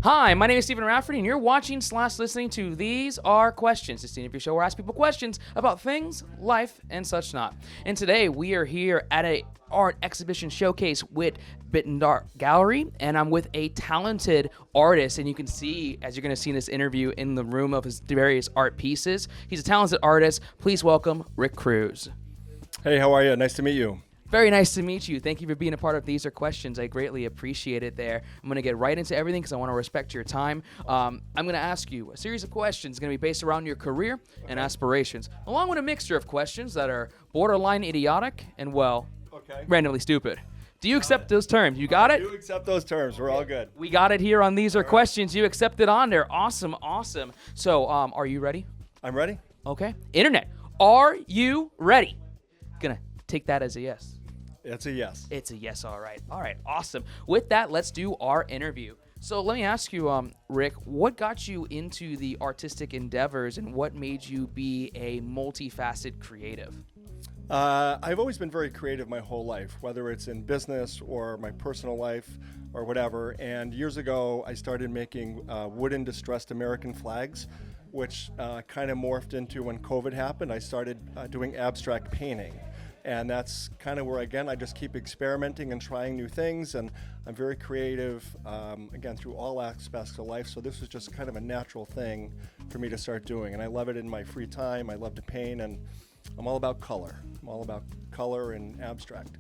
Hi, my name is Stephen Rafferty, and you're watching / listening to These Are Questions. It's the interview show where I ask people questions about things, life, and such not. And today we are here at a art exhibition showcase with Bitton Art Gallery, and I'm with a talented artist, and you can see, as you're going to see in this interview, in the room of his various art pieces. He's a talented artist. Please welcome Rick Cruz. Hey, how are you? Nice to meet you. Very nice to meet you. Thank you for being a part of These Are Questions. I greatly appreciate it there. I'm going to get right into everything because I want to respect your time. I'm going to ask you a series of questions going to be based around your career and aspirations, along with a mixture of questions that are borderline idiotic and, well, randomly stupid. Do you accept those terms? You got it? I do accept those terms. We're all good. We got it here on These Are Questions. You accept it on there. Awesome, awesome. So, are you ready? I'm ready. Okay. Internet, are you ready? Gonna take that as a yes. It's a yes. It's a yes, all right. All right, awesome. With that, let's do our interview. So let me ask you, Rick, what got you into the artistic endeavors and what made you be a multifaceted creative? I've always been very creative my whole life, whether it's in business or my personal life or whatever. And years ago, I started making wooden distressed American flags, which kind of morphed into when COVID happened. I started doing abstract painting. And that's kind of where, again, I just keep experimenting and trying new things. And I'm very creative, again, through all aspects of life. So this was just kind of a natural thing for me to start doing. And I love it in my free time. I love to paint, and I'm all about color. I'm all about color and abstract.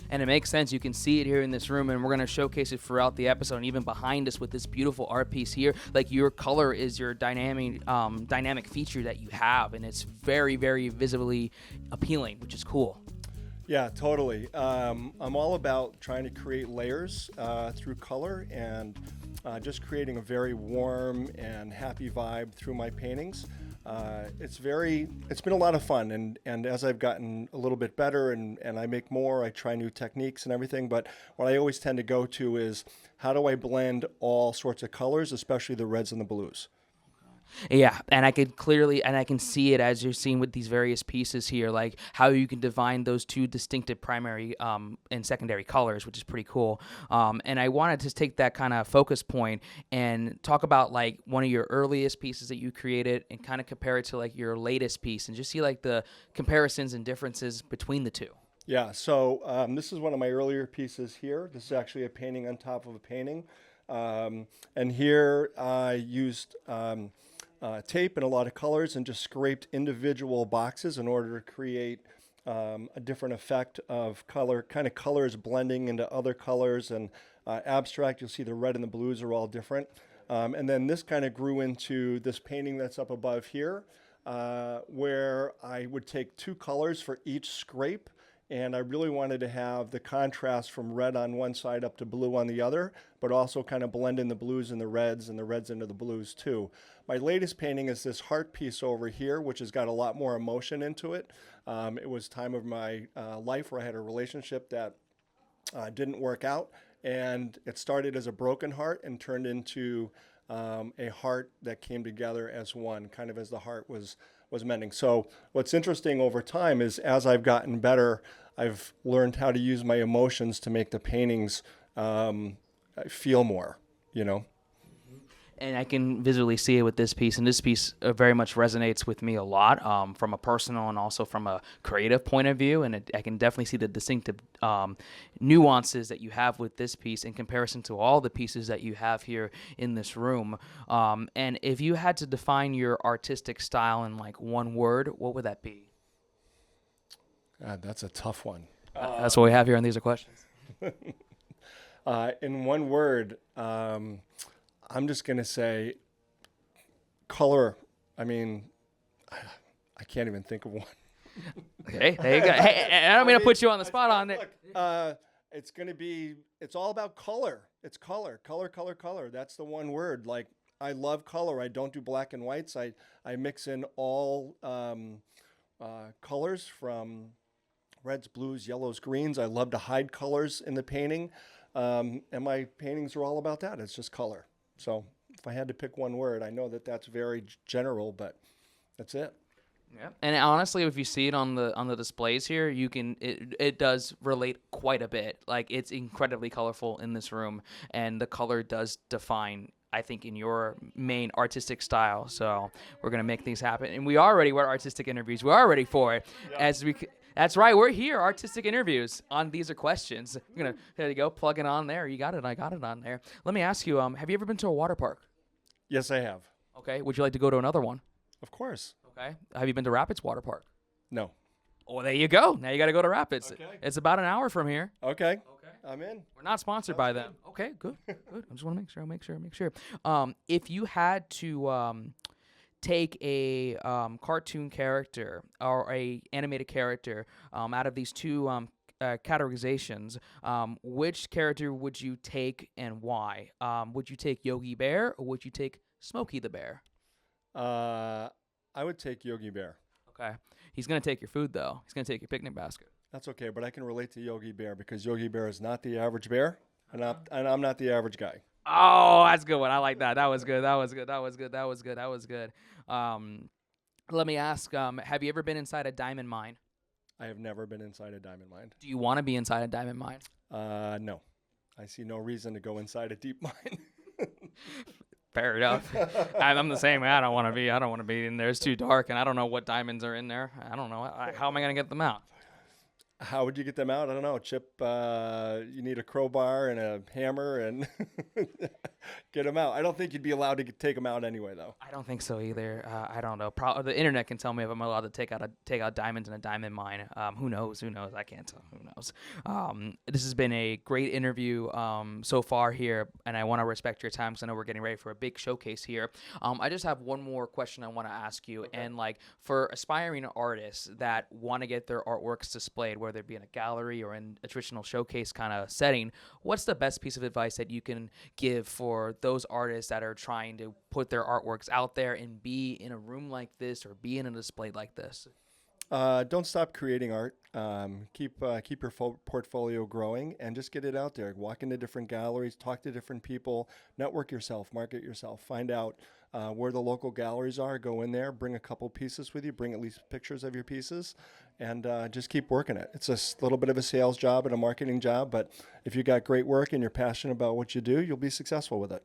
And it makes sense. You can see it here in this room, and we're going to showcase it throughout the episode, and even behind us with this beautiful art piece here. Like, your color is your dynamic feature that you have, and it's very, very visibly appealing, which is cool. Yeah, totally. I'm all about trying to create layers through color and just creating a very warm and happy vibe through my paintings. It's been a lot of fun, and as I've gotten a little bit better and I make more, I try new techniques and everything, but what I always tend to go to is, how do I blend all sorts of colors, especially the reds and the blues? Yeah, and I can see it as you're seeing with these various pieces here, like how you can define those two distinctive primary and secondary colors, which is pretty cool. And I wanted to take that kind of focus point and talk about like one of your earliest pieces that you created and kind of compare it to like your latest piece and just see like the comparisons and differences between the two. Yeah, so this is one of my earlier pieces here. This is actually a painting on top of a painting. And here I used tape and a lot of colors and just scraped individual boxes in order to create a different effect of color, kind of colors blending into other colors. And abstract, you'll see the red and the blues are all different. And then this kind of grew into this painting that's up above here, where I would take two colors for each scrape. And I really wanted to have the contrast from red on one side up to blue on the other, but also kind of blend in the blues and the reds into the blues too. My latest painting is this heart piece over here, which has got a lot more emotion into it. It was time of my life where I had a relationship that didn't work out, and it started as a broken heart and turned into a heart that came together as one, kind of as the heart was mending. So what's interesting over time is, as I've gotten better, I've learned how to use my emotions to make the paintings feel more, you know. And I can visually see it with this piece, and this piece very much resonates with me a lot from a personal and also from a creative point of view, and I can definitely see the distinctive nuances that you have with this piece in comparison to all the pieces that you have here in this room. And if you had to define your artistic style in like one word, what would that be? God, that's a tough one. That's what we have here on These Are Questions. In one word, I'm just going to say color. I mean, I can't even think of one. Okay, there you go. Hey, I'm going to put you on the spot on it. It's all about color. It's color. That's the one word. Like, I love color. I don't do black and whites. I mix in all colors from reds, blues, yellows, greens. I love to hide colors in the painting. And my paintings are all about that. It's just color. So if I had to pick one word, I know that that's very general, but that's it. Yeah, and honestly, if you see it on the displays here, it does relate quite a bit. Like, it's incredibly colorful in this room, and the color does define I think, in your main artistic style. So we're gonna make things happen, and we already were artistic interviews. We are ready for it. That's right. We're here, artistic interviews on These Are Questions. There you go, plug it on there. You got it. I got it on there. Let me ask you, have you ever been to a water park? Yes, I have. Okay. Would you like to go to another one? Of course. Okay. Have you been to Rapids Water Park? No. Oh, there you go. Now you got to go to Rapids. Okay. It's about an hour from here. Okay. I'm in. We're not sponsored by them. Okay, good, good. I just want to make sure. If you had to take a cartoon character or a animated character out of these two categorizations, which character would you take and why? Would you take Yogi Bear or would you take Smokey the Bear? I would take Yogi Bear. Okay. He's going to take your food, though. He's going to take your picnic basket. That's okay, but I can relate to Yogi Bear because Yogi Bear is not the average bear, and I'm not the average guy. Oh, that's a good one. I like that. That was good. Let me ask, have you ever been inside a diamond mine? I have never been inside a diamond mine. Do you want to be inside a diamond mine? No. I see no reason to go inside a deep mine. Fair enough. I'm the same way. I don't want to be in there. It's too dark, and I don't know what diamonds are in there. I don't know. How am I going to get them out? How would you get them out? I don't know. Chip, you need a crowbar and a hammer and get them out. I don't think you'd be allowed to take them out anyway, though. I don't think so either. I don't know. The internet can tell me if I'm allowed to take out diamonds in a diamond mine. Who knows? I can't tell. Who knows? This has been a great interview so far here, and I want to respect your time because I know we're getting ready for a big showcase here. I just have one more question I want to ask you, and like for aspiring artists that want to get their artworks displayed, whether it be in a gallery or in a traditional showcase kind of setting, what's the best piece of advice that you can give for those artists that are trying to put their artworks out there and be in a room like this or be in a display like this? Don't stop creating art. Keep your portfolio growing and just get it out there. Walk into different galleries, talk to different people, network yourself, market yourself, find out where the local galleries are. Go in there, bring a couple pieces with you, bring at least pictures of your pieces, and just keep working it. It's a little bit of a sales job and a marketing job, but if you got great work and you're passionate about what you do, you'll be successful with it.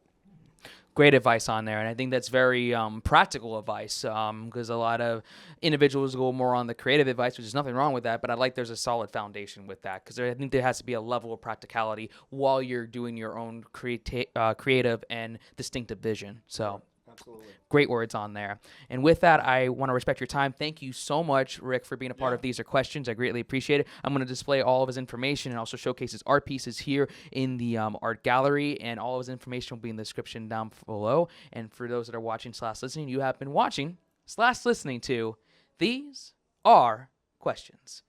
Great advice on there, and I think that's very practical advice because a lot of individuals go more on the creative advice, which is nothing wrong with that, but I like there's a solid foundation with that because I think there has to be a level of practicality while you're doing your own creative and distinctive vision. So Absolutely. Great words on there. And with that, I want to respect your time. Thank you so much, Rick, for being a part of These Are Questions. I greatly appreciate it. I'm going to display all of his information and also showcase his art pieces here in the art gallery, and all of his information will be in the description down below. And for those that are watching / listening, you have been watching / listening to These Are Questions.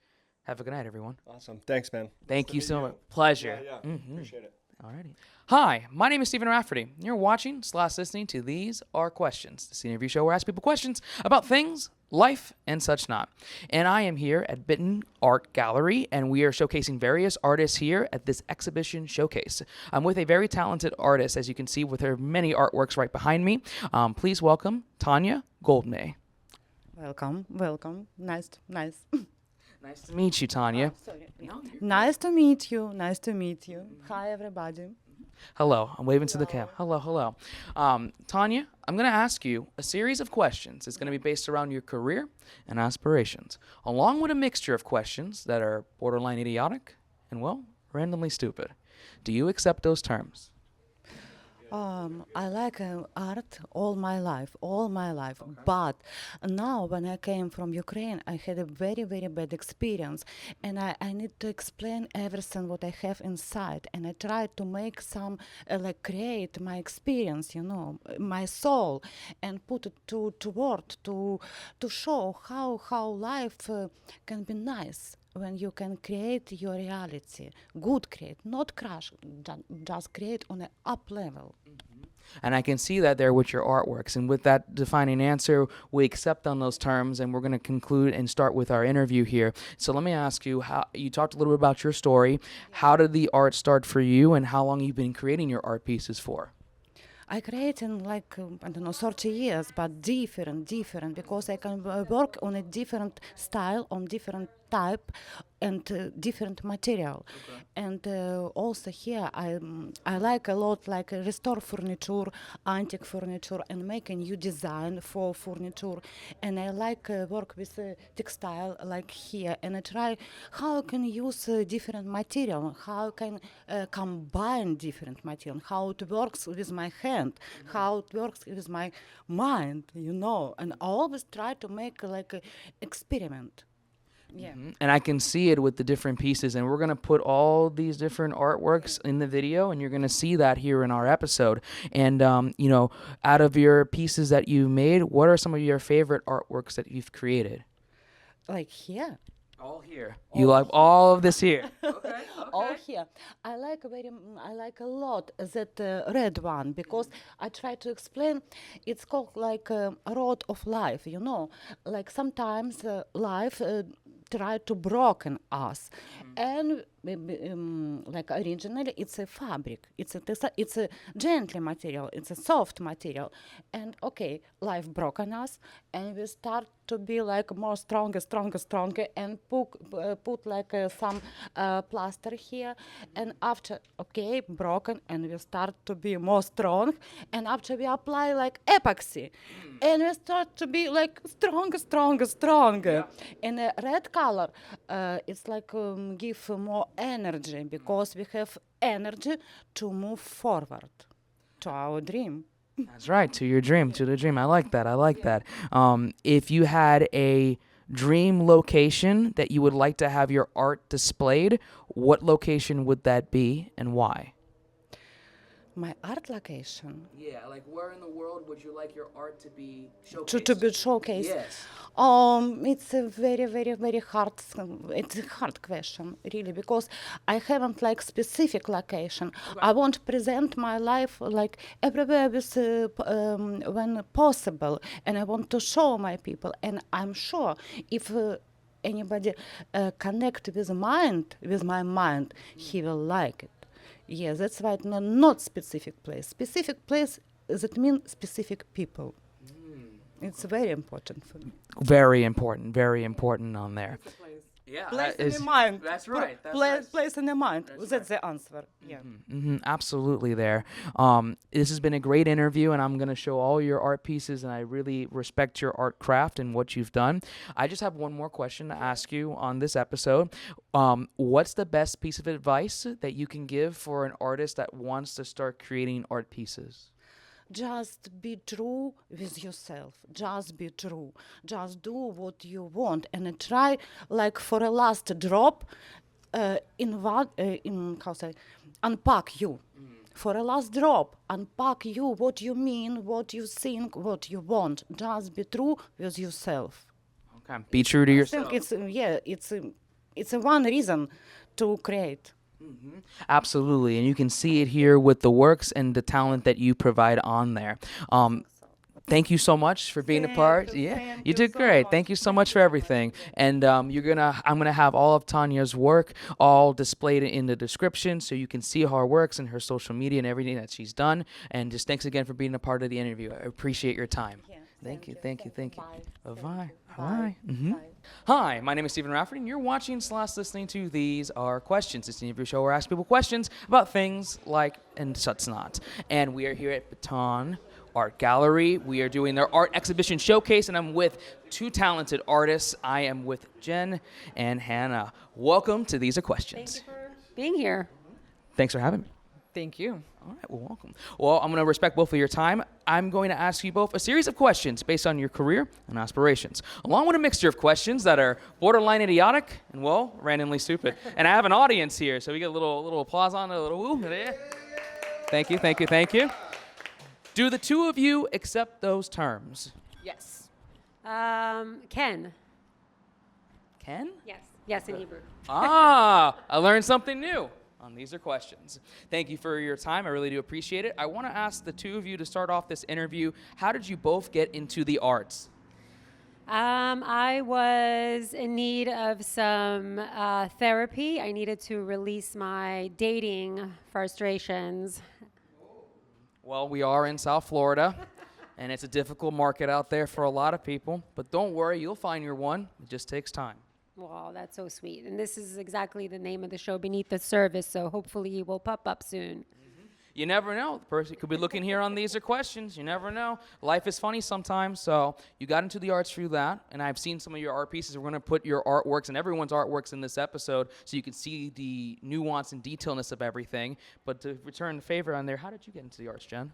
Have a good night, everyone. Awesome. Thanks, man. Thank you so much. Pleasure. Yeah. Appreciate it. Alrighty. Hi, my name is Stephen Rafferty. You're watching / listening to These Are Questions, the interview show where I ask people questions about things, life, and such not. And I am here at Bitton Art Gallery, and we are showcasing various artists here at this exhibition showcase. I'm with a very talented artist, as you can see with her many artworks right behind me. Please welcome Tanya Goldstein. Welcome. Nice. Nice to meet you, Tanya. Sorry. Nice to meet you. Hi, everybody. Hello. I'm waving to the camera. Hello. Tanya, I'm going to ask you a series of questions. It's going to be based around your career and aspirations, along with a mixture of questions that are borderline idiotic and, well, randomly stupid. Do you accept those terms? I like art all my life. Okay. But now when I came from Ukraine, I had a very, very bad experience. And I need to explain everything what I have inside. And I try to make some, create my experience, my soul, and put it to word, to show how life can be nice. When you can create your reality, good create, not crash, just create on an up level. Mm-hmm. And I can see that there with your artworks. And with that defining answer, we accept on those terms, and we're going to conclude and start with our interview here. So let me ask you, how you talked a little bit about your story. How did the art start for you, and how long you've been creating your art pieces for? I create in 30 years, but different, because I can work on a different style, on different type and different material. And also here I like a lot like restore furniture, antique furniture, and make a new design for furniture. And I like work with textile like here, and I try how I can use different material, how I can combine different material, how it works with my hand, how it works with my mind, and I always try to make like a experiment. Yeah. And I can see it with the different pieces, and we're going to put all these different artworks in the video, and you're going to see that here in our episode. And out of your pieces that you made, what are some of your favorite artworks that you've created? Like here. All here. You like all of this here. Okay. All here. I like a lot that red one, because I try to explain. It's called like a road of life. Like sometimes life try to broken us, and like originally it's a fabric. It's a gentle material. It's a soft material, and okay, life broken us, and we start to be like more stronger, and put like some plaster here, and after broken, and we start to be more strong, and after we apply like epoxy, and we start to be like stronger. And a red color, it's like give more energy, because we have energy to move forward to our dream. That's right. To your dream, to the dream. I like that. If you had a dream location that you would like to have your art displayed, what location would that be and why? My art location. Yeah, like where in the world would you like your art to be showcased? To be showcased. Yes. It's a very hard. It's a hard question, really, because I haven't like specific location. Okay. I want to present my life like everywhere with when possible, and I want to show my people. And I'm sure if anybody connect with my mind, he will like it. Yeah, that's why not specific place. Specific place, that means specific people. It's very important for me. Very important on there. Yeah, place in the mind. That's right. Place in the mind. That's the answer. Yeah. Absolutely there. This has been a great interview, and I'm going to show all your art pieces, and I really respect your art craft and what you've done. I just have one more question to ask you on this episode. What's the best piece of advice that you can give for an artist that wants to start creating art pieces? Just be true with yourself. Just be true. Just do what you want, and try like for a last drop unpack you. For a last drop, unpack you what you mean, what you think, what you want. Just be true with yourself. Okay. Be true to yourself. I think it's a one reason to create. Absolutely, and you can see it here with the works and the talent that you provide on there. Thank you so much for being a part. You did great. Thank you so much for everything. And I'm gonna have all of Tanya's work all displayed in the description, so you can see her works and her social media and everything that she's done. And just thanks again for being a part of the interview. I appreciate your time. Thank you. Bye. Bye. Hi, my name is Stephen Rafferty, and you're watching / listening to These Are Questions. It's an interview show where I ask people questions about things like and such not. And we are here at Bitton Art Gallery. We are doing their art exhibition showcase, and I'm with two talented artists. I am with Jen and Hanna. Welcome to These Are Questions. Thank you for being here. Thanks for having me. Thank you. All right, well, welcome. Well, I'm going to respect both of your time. I'm going to ask you both a series of questions based on your career and aspirations, along with a mixture of questions that are borderline idiotic and, well, randomly stupid. And I have an audience here, so we get a little applause on it, a little woo. Yeah. Thank you. Do the two of you accept those terms? Yes. Ken. Ken? Yes, in Hebrew. I learned something new on These Are Questions. Thank you for your time. I really do appreciate it. I want to ask the two of you to start off this interview, how did you both get into the arts? I was in need of some therapy. I needed to release my dating frustrations. Well, we are in South Florida, and it's a difficult market out there for a lot of people. But don't worry, you'll find your one. It just takes time. Wow, that's so sweet. And this is exactly the name of the show, Beneath the Surface. So hopefully he will pop up soon. You never know. The person could be looking here on These Are Questions. You never know. Life is funny sometimes. So you got into the arts through that, and I've seen some of your art pieces. We're going to put your artworks and everyone's artworks in this episode so you can see the nuance and detailness of everything. But to return the favor on there, how did you get into the arts, Jen?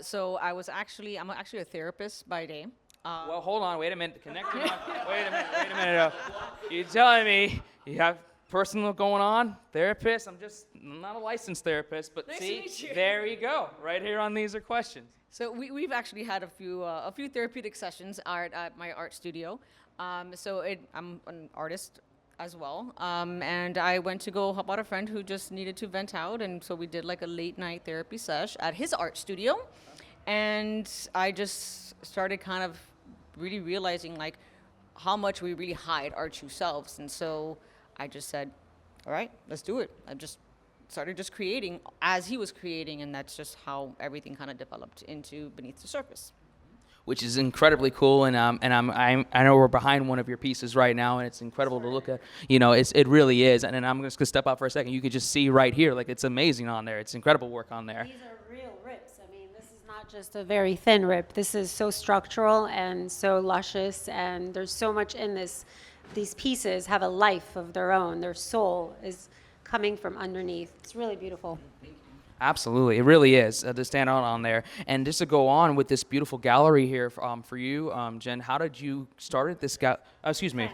So I'm actually a therapist by day. Well, hold on. Wait a minute. Connecting. Wait a minute. You telling me you have personal going on? Therapist? I'm not a licensed therapist, but Nice to see, meet you. there you go. Right here on These Are Questions. So we've actually had a few therapeutic sessions at my art studio. I'm an artist as well, and I went to go help out a friend who just needed to vent out, and so we did like a late night therapy sesh at his art studio, and I just started kind of really realizing like how much we really hide our true selves, and so I just said, all right, let's do it. I just started just creating as he was creating, and that's just how everything kind of developed into Beneath the Surface. Which is incredibly cool, and I know we're behind one of your pieces right now, and it's incredible to look at. You know, it really is. And I'm just gonna step out for a second. You could just see right here, like it's amazing on there. It's incredible work on there. These are real rips. I mean, this is not just a very thin rip. This is so structural and so luscious, and there's so much in this. These pieces have a life of their own. Their soul is coming from underneath. It's really beautiful. Absolutely, it really is to stand out on there. And just to go on with this beautiful gallery here for you, Jen, how did you start this excuse me.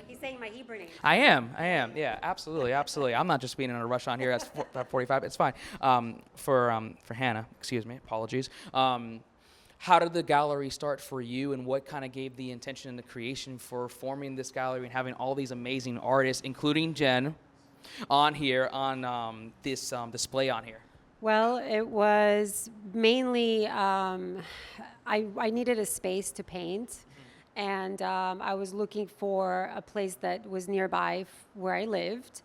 He's saying my Hebrew name. I am. Yeah, absolutely. I'm not just being in a rush on here. That's 45. It's fine. For Hanna, excuse me. Apologies. How did the gallery start for you, and what kind of gave the intention and the creation for forming this gallery and having all these amazing artists, including Jen, on here on this display on here? Well, it was mainly I needed a space to paint, and I was looking for a place that was nearby where I lived,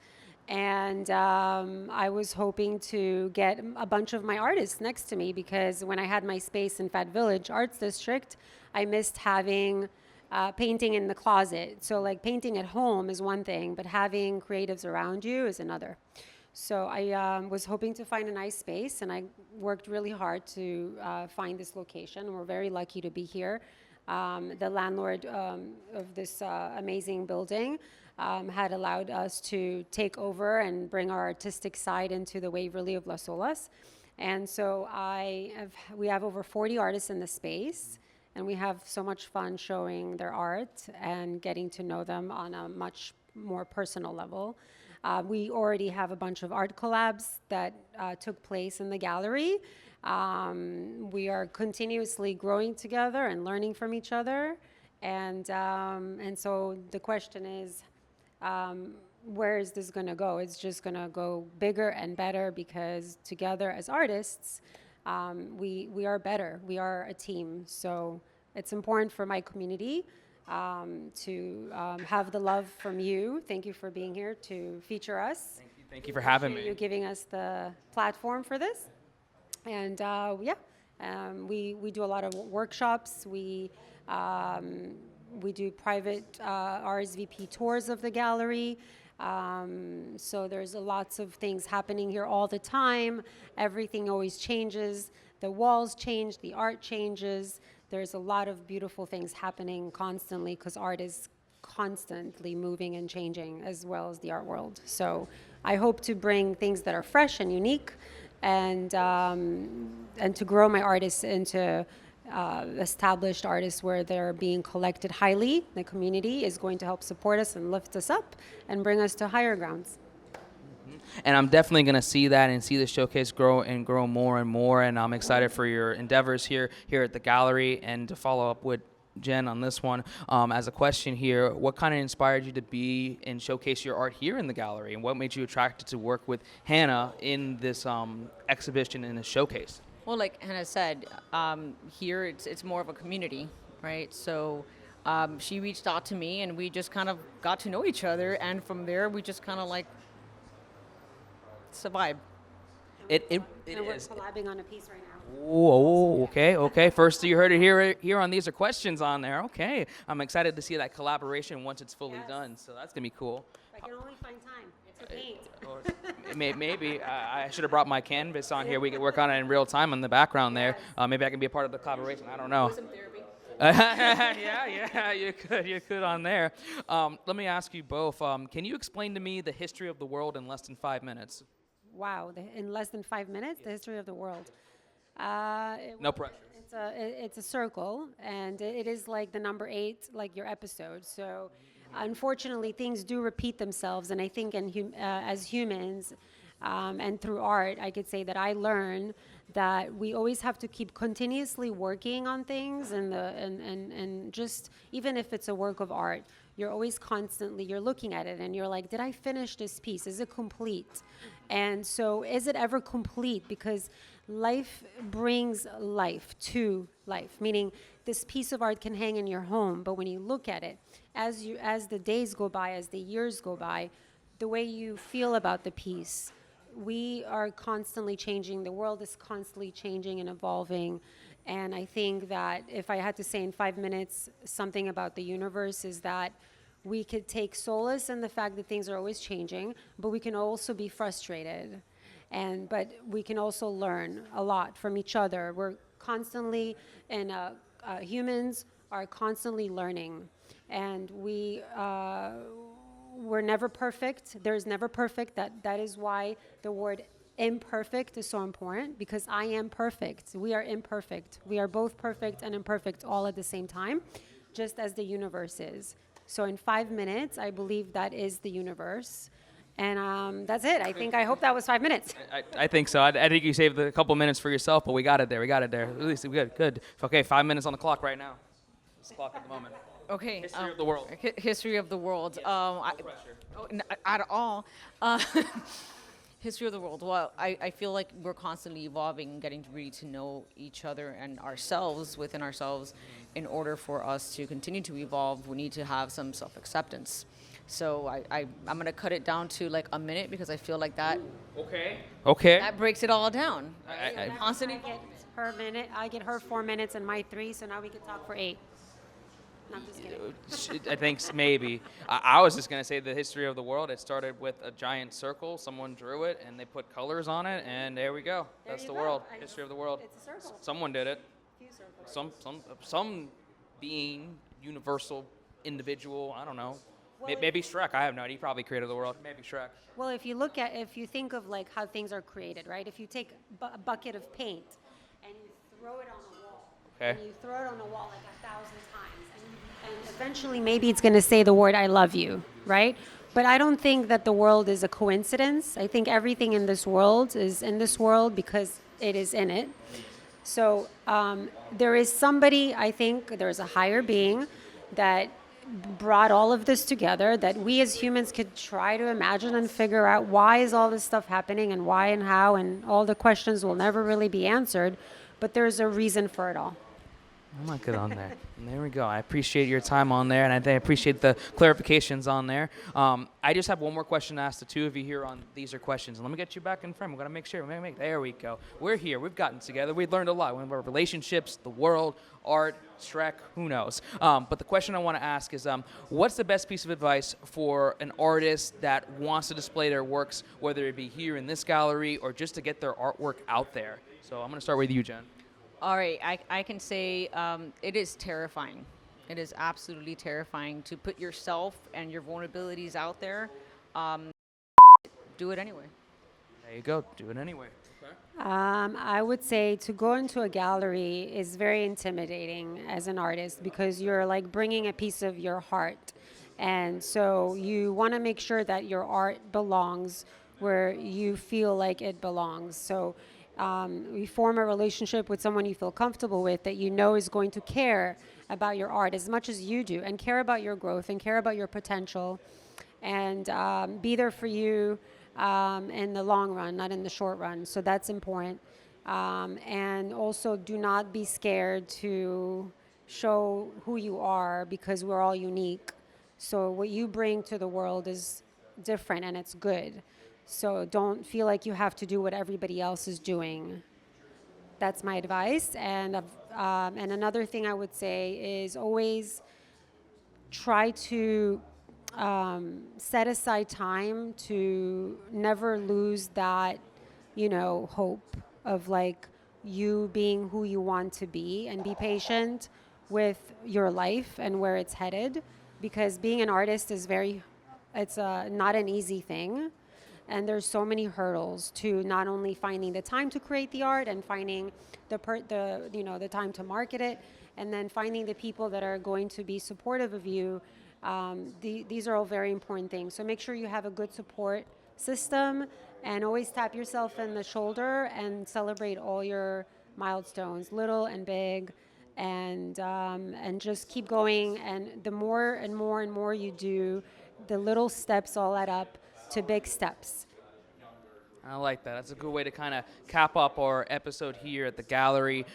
and I was hoping to get a bunch of my artists next to me, because when I had my space in Fat Village Arts District, I missed having painting in the closet. So like painting at home is one thing, but having creatives around you is another. So I was hoping to find a nice space, and I worked really hard to find this location. We're very lucky to be here. The landlord of this amazing building had allowed us to take over and bring our artistic side into the Waverly of Las Olas. And so we have over 40 artists in the space, and we have so much fun showing their art and getting to know them on a much more personal level. We already have a bunch of art collabs that took place in the gallery. We are continuously growing together and learning from each other. And so the question is, where is this going to go? It's just going to go bigger and better, because together as artists, we are better. We are a team. So it's important for my community to have the love from you. Thank you for being here to feature us. Thank you for having me. You giving us the platform for this. And we do a lot of workshops. We do private RSVP tours of the gallery. So there's lots of things happening here all the time. Everything always changes. The walls change, the art changes. There's a lot of beautiful things happening constantly, because art is constantly moving and changing, as well as the art world. So I hope to bring things that are fresh and unique, and to grow my artists into established artists where they're being collected highly. The community is going to help support us and lift us up and bring us to higher grounds. And I'm definitely going to see that and see the showcase grow and grow more and more. And I'm excited for your endeavors here at the gallery. And to follow up with Jen on this one, as a question here, what kind of inspired you to be and showcase your art here in the gallery? And what made you attracted to work with Hanna in this exhibition and this showcase? Well, like Hanna said, here it's more of a community, right? So she reached out to me, and we just kind of got to know each other, and from there we just kind of like survived. It And we're is. collabing on a piece right now. Oh, okay. First, you heard it here on These Are Questions on there. Okay, I'm excited to see that collaboration once it's fully Yes. done. So that's gonna be cool. I can only find time to paint. Or maybe I should have brought my canvas on here. We could work on it in real time in the background there. Maybe I can be a part of the collaboration. I don't know. Yeah, you could on there. Let me ask you both. Can you explain to me the history of the world in less than 5 minutes? Wow, in less than 5 minutes, the history of the world. No pressure. It's a circle, and it is like the number 8, like your episode. So, unfortunately, things do repeat themselves, and I think as humans, and through art, I could say that I learn that we always have to keep continuously working on things, and just even if it's a work of art, you're always constantly you're looking at it and you're like, did I finish this piece? Is it complete? And so, is it ever complete? Because life brings life to life, meaning this piece of art can hang in your home, but when you look at it, as the days go by, as the years go by, the way you feel about the piece, we are constantly changing. The world is constantly changing and evolving. And I think that if I had to say in 5 minutes something about the universe, is that we could take solace in the fact that things are always changing, but we can also be frustrated. But we can also learn a lot from each other. We're constantly, and humans are constantly learning. And we're never perfect. There's never perfect. That is why the word imperfect is so important, because I am perfect. We are imperfect. We are both perfect and imperfect all at the same time, just as the universe is. So in 5 minutes, I believe that is the universe. And that's it. I hope that was 5 minutes. I think so. I think you saved a couple minutes for yourself, but we got it there. At least good. Okay, 5 minutes on the clock right now. It's the clock at the moment. Okay. History of the world. History of the world. At all. History of the world. Well, I feel like we're constantly evolving, getting really to know each other and ourselves within ourselves. In order for us to continue to evolve, we need to have some self-acceptance. So I'm going to cut it down to like a minute, because I feel like that Okay. that breaks it all down. I- Constantly. I get her minute. I get her 4 minutes and my 3. So now we can talk for 8. No, I'm just kidding. I think maybe. I was just going to say the history of the world. It started with a giant circle. Someone drew it, and they put colors on it, and there we go. There That's you the go. world. History of the world. It's a circle. Someone did it. Few circles. Some being, universal, individual, I don't know. Well, Maybe Shrek. I have no idea. He probably created the world. Maybe Shrek. Well, if you think of like how things are created, right? If you take a bucket of paint and you throw it on a wall, Okay. and you throw it on a wall like 1,000 times, and eventually maybe it's going to say the word "I love you," right? But I don't think that the world is a coincidence. I think everything in this world is in this world because it is in it. So there is somebody, I think there's a higher being that brought all of this together, that we as humans could try to imagine and figure out why is all this stuff happening and why and how, and all the questions will never really be answered, but there's a reason for it all. I'm not good on there. And there we go. I appreciate your time on there, and I appreciate the clarifications on there. I just have one more question to ask the two of you here on These Are Questions. And let me get you back in frame. We're going to make sure. There we go. We're here. We've gotten together. We've learned a lot. We have our relationships, the world, art, Shrek, who knows. But the question I want to ask is, what's the best piece of advice for an artist that wants to display their works, whether it be here in this gallery or just to get their artwork out there? So I'm going to start with you, Jen. All right, I can say it is terrifying. It is absolutely terrifying to put yourself and your vulnerabilities out there. Do it anyway. There you go. Do it anyway. I would say to go into a gallery is very intimidating as an artist, because you're like bringing a piece of your heart. And so you want to make sure that your art belongs where you feel like it belongs. So you form a relationship with someone you feel comfortable with, that you know is going to care about your art as much as you do, and care about your growth and care about your potential, and be there for you in the long run, not in the short run. So that's important. And also do not be scared to show who you are, because we're all unique. So what you bring to the world is different, and it's good. So don't feel like you have to do what everybody else is doing. That's my advice. And another thing I would say is always try to set aside time to never lose that, hope of like you being who you want to be, and be patient with your life and where it's headed, because being an artist is it's not an easy thing. And there's so many hurdles to not only finding the time to create the art and finding the time to market it, and then finding the people that are going to be supportive of you. These are all very important things. So make sure you have a good support system, and always tap yourself in the shoulder and celebrate all your milestones, little and big, and just keep going. And the more and more and more you do, the little steps all add up to big steps. I like that. That's a good way to kind of cap up our episode here at the gallery,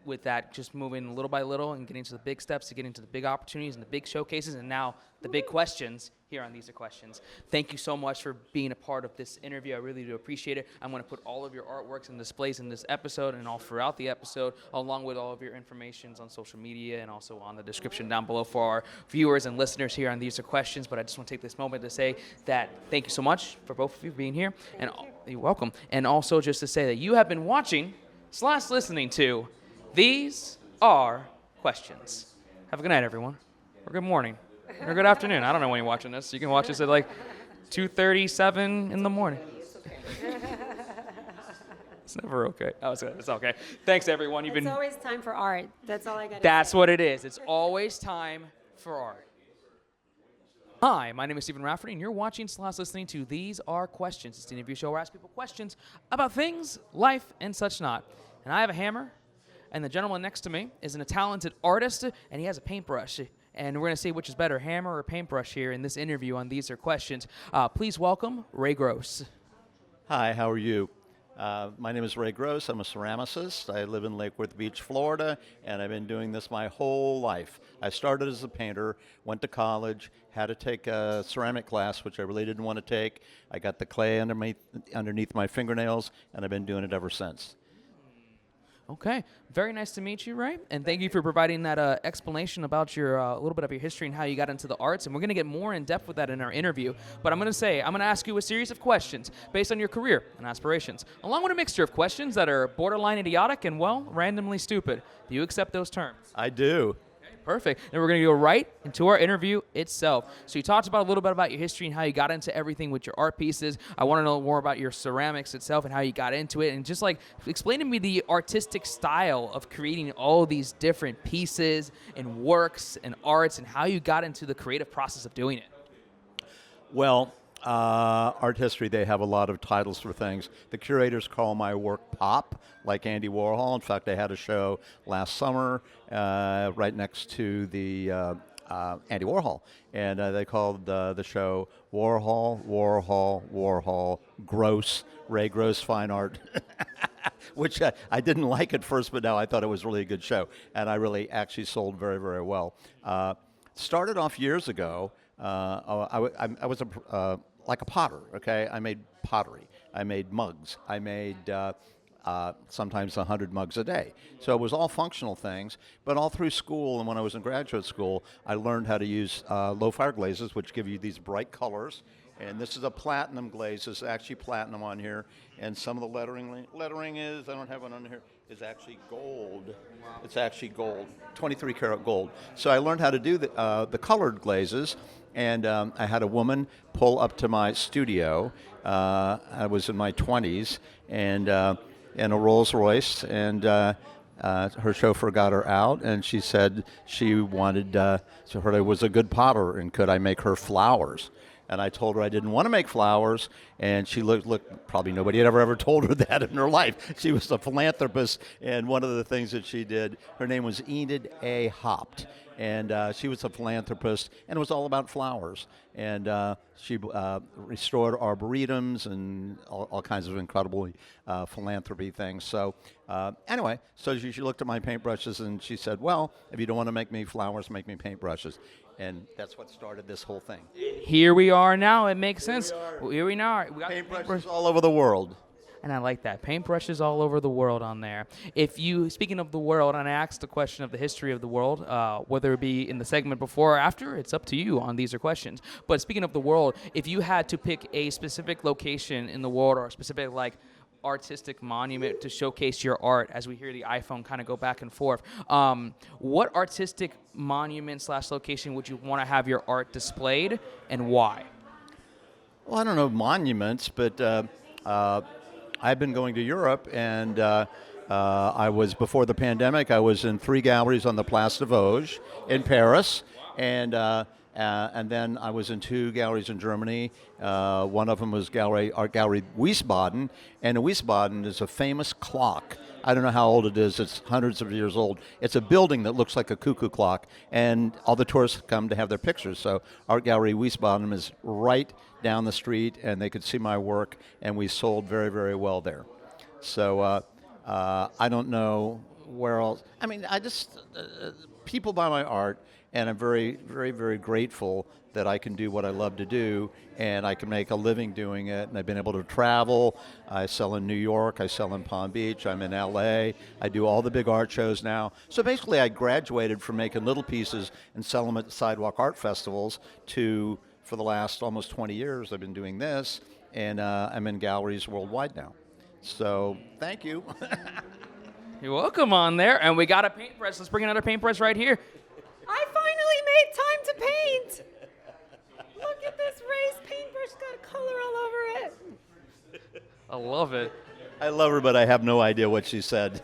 with that just moving little by little and getting to the big steps, to getting to the big opportunities and the big showcases, and now the big questions here on These Are Questions. Thank you so much for being a part of this interview. I really do appreciate it. I'm going to put all of your artworks and displays in this episode and all throughout the episode, along with all of your informations on social media and also on the description down below for our viewers and listeners here on These Are Questions. But I just want to take this moment to say that thank you so much for both of you being here. And you're welcome. And also just to say that you have been watching / listening to These Are Questions. Have a good night, everyone. Or good morning. Or good afternoon. I don't know when you're watching this. You can watch this at like 2:37 in the morning. It's never okay. Oh, it's okay. Thanks, everyone. It's always time for art. That's all I got to say. That's what it is. It's always time for art. Hi, my name is Stephen Rafferty, and you're watching / listening to These Are Questions. It's the interview show where I ask people questions about things, life, and such not. And I have a hammer, and the gentleman next to me is a talented artist, and he has a paintbrush. And we're going to see which is better, hammer or paintbrush, here in this interview on These Are Questions. Please welcome Ray Gross. Hi, how are you? My name is Ray Gross. I'm a ceramicist. I live in Lake Worth Beach, Florida, and I've been doing this my whole life. I started as a painter, went to college, had to take a ceramic class, which I really didn't want to take. I got the clay underneath my fingernails, and I've been doing it ever since. Okay, very nice to meet you, Ray, and thank you for providing that explanation about your a little bit of your history and how you got into the arts, and we're going to get more in depth with that in our interview. But I'm going to ask you a series of questions based on your career and aspirations, along with a mixture of questions that are borderline idiotic and, well, randomly stupid. Do you accept those terms? I do. Perfect. And we're going to go right into our interview itself. So you talked about a little bit about your history and how you got into everything with your art pieces. I want to know more about your ceramics itself and how you got into it. And just like explain to me the artistic style of creating all these different pieces and works and arts and how you got into the creative process of doing it. Well, art history, they have a lot of titles for things. The curators call my work pop, like Andy Warhol. In fact, I had a show last summer right next to the Andy Warhol, and they called the show Warhol, Warhol, Warhol, Gross, Ray Gross Fine Art, which I didn't like at first, but now I thought it was really a good show, and I really actually sold very, very well. Started off years ago. I was like a potter, okay? I made pottery. I made mugs. I made sometimes 100 mugs a day. So it was all functional things. But all through school and when I was in graduate school, I learned how to use low fire glazes, which give you these bright colors. And this is a platinum glaze. There's actually platinum on here. And some of the lettering is, I don't have it on here, is actually gold. It's actually gold, 23 karat gold. So I learned how to do the colored glazes. And I had a woman pull up to my studio. I was in my 20s, and in a Rolls Royce, and her chauffeur got her out, and she said she wanted, she heard I was a good potter, and could I make her flowers? And I told her I didn't want to make flowers, and she looked, probably nobody had ever told her that in her life. She was a philanthropist, and one of the things that she did, her name was Enid A. Hopt, and she was a philanthropist, and it was all about flowers. And she restored arboretums and all kinds of incredible philanthropy things. So anyway, so she looked at my paintbrushes, and she said, well, if you don't want to make me flowers, make me paintbrushes. And that's what started this whole thing. Here we are now. It makes sense. Here we are. We got Paintbrushes all over the world. And I like that. Paintbrushes all over the world on there. Speaking of the world, and I asked the question of the history of the world, whether it be in the segment before or after, it's up to you on these are questions. But speaking of the world, if you had to pick a specific location in the world or a specific artistic monument to showcase your art, as we hear the iPhone kind of go back and forth, what artistic monument / location would you want to have your art displayed, and why? Well, I don't know monuments, but I've been going to Europe, and before the pandemic, I was in 3 galleries on the Place de Vosges in Paris, and then I was in 2 galleries in Germany. One of them was Art Gallery Wiesbaden, and Wiesbaden is a famous clock. I don't know how old it is. It's hundreds of years old. It's a building that looks like a cuckoo clock, and all the tourists come to have their pictures. So Art Gallery Wiesbaden is right down the street, and they could see my work, and we sold very, very well there. So I don't know where else. I mean, people buy my art, and I'm very, very, very grateful that I can do what I love to do, and I can make a living doing it, and I've been able to travel. I sell in New York, I sell in Palm Beach, I'm in LA, I do all the big art shows now. So basically I graduated from making little pieces and sell them at sidewalk art festivals to, for the last almost 20 years, I've been doing this, and I'm in galleries worldwide now. So thank you. You're welcome on there. And we got a paintbrush. Let's bring another paintbrush right here. I finally made time to paint. Look at this raised paintbrush, got color all over it. I love it. I love her, but I have no idea what she said.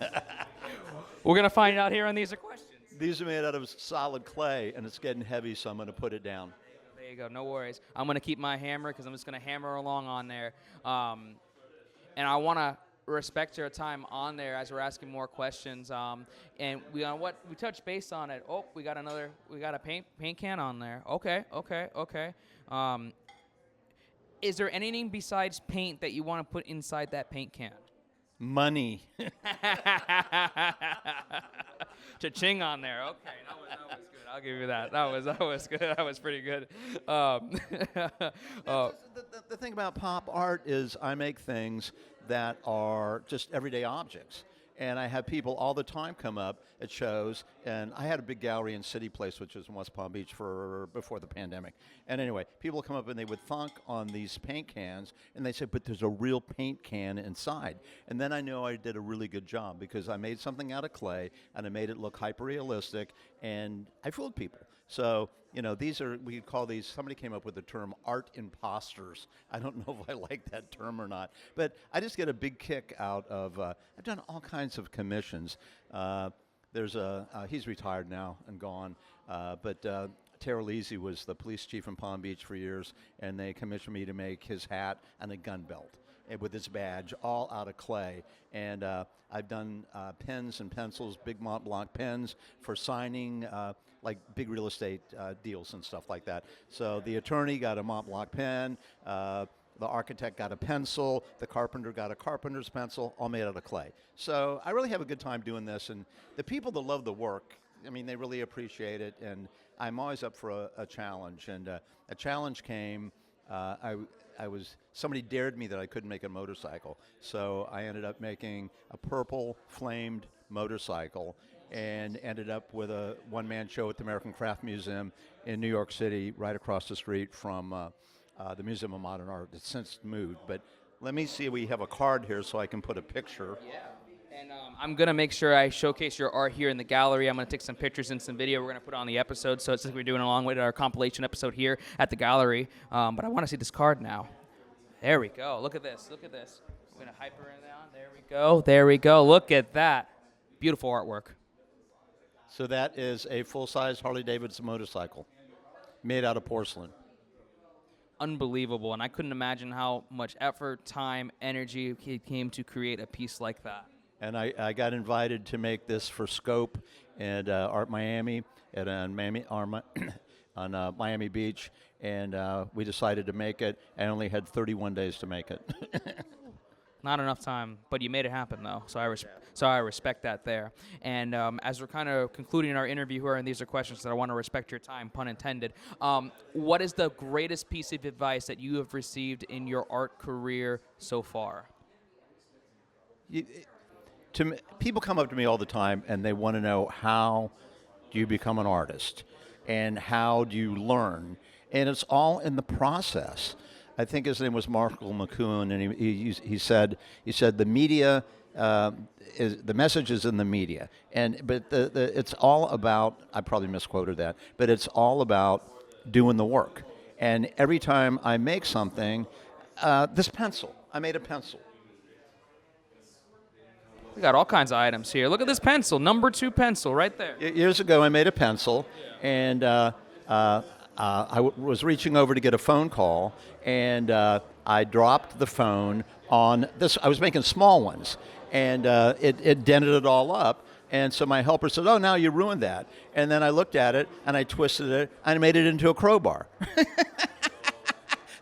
We're going to find out here on These Are Questions. These are made out of solid clay, and it's getting heavy, so I'm going to put it down. There you go. No worries. I'm going to keep my hammer because I'm just going to hammer along on there. And I want to respect your time on there as we're asking more questions. And we touched base on it. Oh, we got a paint can on there. Okay. Is there anything besides paint that you want to put inside that paint can? Money. Cha-ching on there. Okay, that was good. I'll give you that. That was good. That was pretty good. The thing about pop art is I make things that are just everyday objects. And I have people all the time come up at shows, and I had a big gallery in City Place, which is in West Palm Beach before the pandemic. And anyway, people come up and they would thunk on these paint cans, and they said, but there's a real paint can inside. And then I know I did a really good job because I made something out of clay, and I made it look hyper-realistic, and I fooled people. So, we call these, somebody came up with the term art imposters. I don't know if I like that term or not, but I just get a big kick out of, I've done all kinds of commissions. He's retired now and gone, but Terralisi was the police chief in Palm Beach for years, and they commissioned me to make his hat and a gun belt with his badge, all out of clay. And I've done pens and pencils, big Mont Blanc pens for signing like big real estate deals and stuff like that. So the attorney got a Mont Blanc pen, the architect got a pencil, the carpenter got a carpenter's pencil, all made out of clay. So I really have a good time doing this, and the people that love the work, I mean, they really appreciate it, and I'm always up for a challenge. And a challenge came, somebody dared me that I couldn't make a motorcycle. So I ended up making a purple flamed motorcycle and ended up with a one-man show at the American Craft Museum in New York City, right across the street from the Museum of Modern Art. It's since moved, but let me see, we have a card here so I can put a picture. Yeah. And I'm going to make sure I showcase your art here in the gallery. I'm going to take some pictures and some video we're going to put on the episode, so it's like we're doing along with our compilation episode here at the gallery. But I want to see this card now. There we go. Look at this. Look at this. I'm going to hyper it down. There we go. There we go. Look at that. Beautiful artwork. So that is a full-size Harley-Davidson motorcycle made out of porcelain. Unbelievable. And I couldn't imagine how much effort, time, energy it came to create a piece like that. And I got invited to make this for Scope and Art Miami on Miami Beach, and we decided to make it. I only had 31 days to make it. Not enough time, but you made it happen though. So I respect that there. And as we're kind of concluding our interview here, and these are questions that I want to respect your time, pun intended. What is the greatest piece of advice that you have received in your art career so far? People come up to me all the time and they want to know, how do you become an artist and how do you learn, and it's all in the process. I think his name was Marshall McLuhan, and he said the media is the message is in the media, but it's all about, I probably misquoted that, but it's all about doing the work. And every time I make something, this pencil, I made a pencil. We got all kinds of items here. Look at this pencil, number 2 pencil right there. Years ago, I made a pencil, and I was reaching over to get a phone call, and I dropped the phone on this. I was making small ones, and it dented it all up. And so my helper said, "Oh, now you ruined that." And then I looked at it, and I twisted it, and I made it into a crowbar.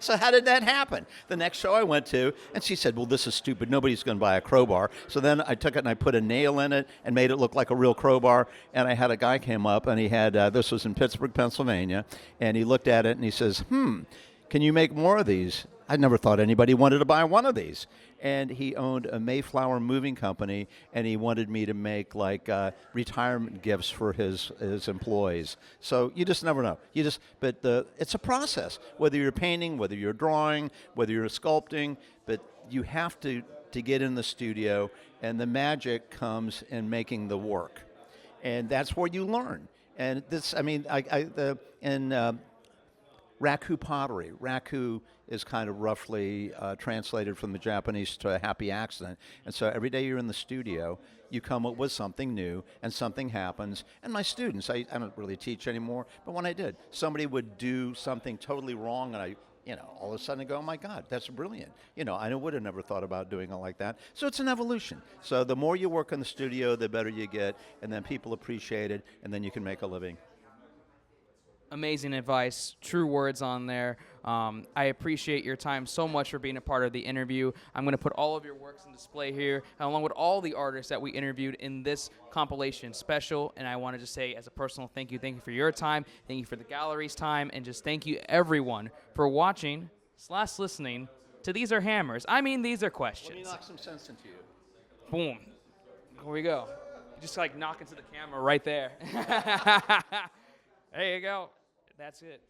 So how did that happen? The next show I went to, and she said, "Well, this is stupid. Nobody's going to buy a crowbar." So then I took it and I put a nail in it and made it look like a real crowbar. And I had a guy came up, and he had, this was in Pittsburgh, Pennsylvania, and he looked at it and he says, "Can you make more of these?" I never thought anybody wanted to buy one of these. And he owned a Mayflower moving company, and he wanted me to make like retirement gifts for his employees. So you just never know. But it's a process. Whether you're painting, whether you're drawing, whether you're sculpting, but you have to get in the studio, and the magic comes in making the work, and that's where you learn. And this, I mean, raku pottery. Raku is kind of roughly translated from the Japanese to a happy accident. And so every day you're in the studio, you come up with something new, and something happens. And my students, I don't really teach anymore, but when I did, somebody would do something totally wrong, and all of a sudden I go, "Oh my God, that's brilliant." I would have never thought about doing it like that. So it's an evolution. So the more you work in the studio, the better you get, and then people appreciate it, and then you can make a living. Amazing advice, true words on there. I appreciate your time so much for being a part of the interview. I'm going to put all of your works on display here, along with all the artists that we interviewed in this compilation special. And I want to just say, as a personal thank you for your time, thank you for the gallery's time, and just thank you everyone for watching / listening to These Are Hammers. I mean, these are questions. Let me knock some sense into you. Boom. Here we go. Just like knock into the camera right there. There you go. That's it.